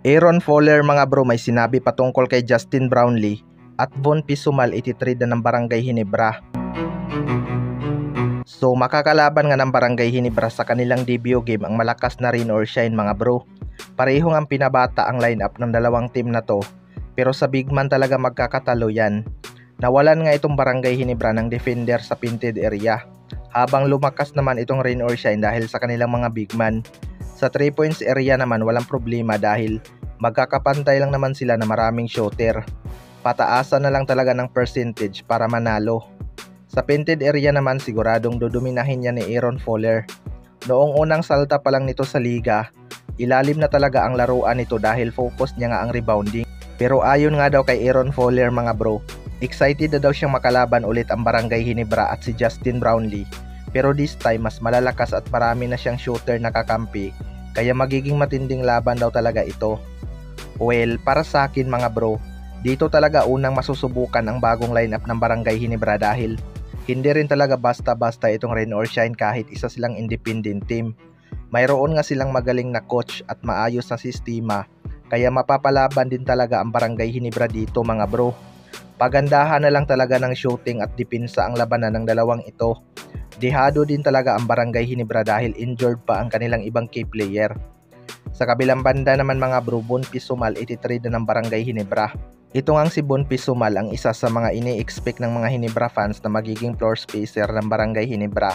Aaron Fowler mga bro, may sinabi patungkol kay Justin Brownlee at Von Pisumal ititrade na ng Barangay Ginebra. So makakalaban nga ng Barangay Ginebra sa kanilang debut game ang malakas na rain or shine mga bro. Pareho ang pinabata ang lineup ng dalawang team na to, pero sa big man talaga magkakatalo yan. Nawalan nga itong Barangay Ginebra ng defender sa painted area, habang lumakas naman itong rain or shine dahil sa kanilang mga big man. Sa 3 points area naman walang problema dahil magkakapantay lang naman sila na maraming shooter. Pataasan na lang talaga ng percentage para manalo. Sa painted area naman siguradong dodominahin niya ni Aaron Fowler. Noong unang salta pa lang nito sa liga, ilalim na talaga ang laruan nito dahil focus niya nga ang rebounding. Pero ayon nga daw kay Aaron Fowler mga bro, excited na daw siyang makalaban ulit ang Barangay Ginebra at si Justin Brownlee. Pero this time mas malalakas at marami na siyang shooter na kakampi, kaya magiging matinding laban daw talaga ito. Well, para sa akin mga bro, dito talaga unang masusubukan ang bagong lineup ng Barangay Ginebra dahil hindi rin talaga basta-basta itong rain or shine kahit isa silang independent team. Mayroon nga silang magaling na coach at maayos na sistema, kaya mapapalaban din talaga ang Barangay Ginebra dito mga bro. Pagandahan na lang talaga ng shooting at depensa ang labanan ng dalawang ito. Dehado din talaga ang Barangay Ginebra dahil injured pa ang kanilang ibang key player. Sa kabilang banda naman mga bro, Von Pisumal ititrade na ng Barangay Ginebra. Ito ngang si Von Pisumal ang isa sa mga ini-expect ng mga Ginebra fans na magiging floor spacer ng Barangay Ginebra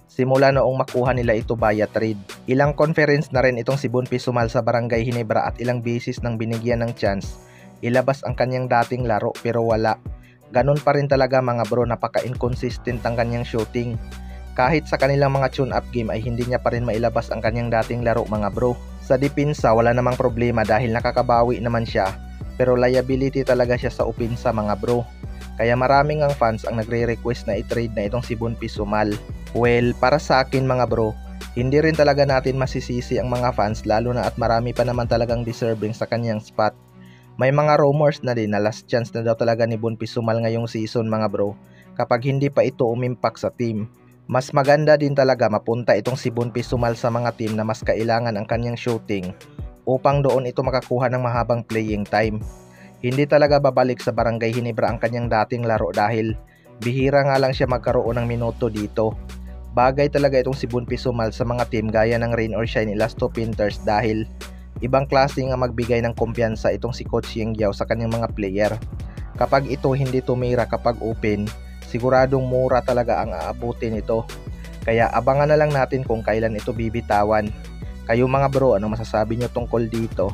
simula noong makuha nila ito via trade. Ilang conference na rin itong si Von Pisumal sa Barangay Ginebra at ilang beses nang binigyan ng chance ilabas ang kanyang dating laro pero wala. Ganun pa rin talaga mga bro, napaka-inconsistent ang kanyang shooting. Kahit sa kanilang mga tune-up game ay hindi niya pa rin mailabas ang kanyang dating laro mga bro. Sa depensa wala namang problema dahil nakakabawi naman siya, pero liability talaga siya sa opensa mga bro. Kaya maraming ang fans ang nagre-request na i-trade na itong si Von Pisumal. Well, para sa akin mga bro, hindi rin talaga natin masisisi ang mga fans lalo na at marami pa naman talagang deserving sa kanyang spot. May mga rumors na din na last chance na daw talaga ni Von Pisumal ngayong season mga bro kapag hindi pa ito umimpak sa team. Mas maganda din talaga mapunta itong si Von Pisumal sa mga team na mas kailangan ang kanyang shooting upang doon ito makakuha ng mahabang playing time. Hindi talaga babalik sa Barangay Ginebra ang kanyang dating laro dahil bihira nga lang siya magkaroon ng minuto dito. Bagay talaga itong si Von Pisumal sa mga team gaya ng Rain or Shine Elasto Painters dahil ibang klase nga magbigay ng kumpiyansa itong si Coach Yeng Guiao sa kanyang mga player. Kapag ito hindi tumira kapag open, siguradong mura talaga ang aabutin ito. Kaya abangan na lang natin kung kailan ito bibitawan. Kayo mga bro, ano masasabi nyo tungkol dito?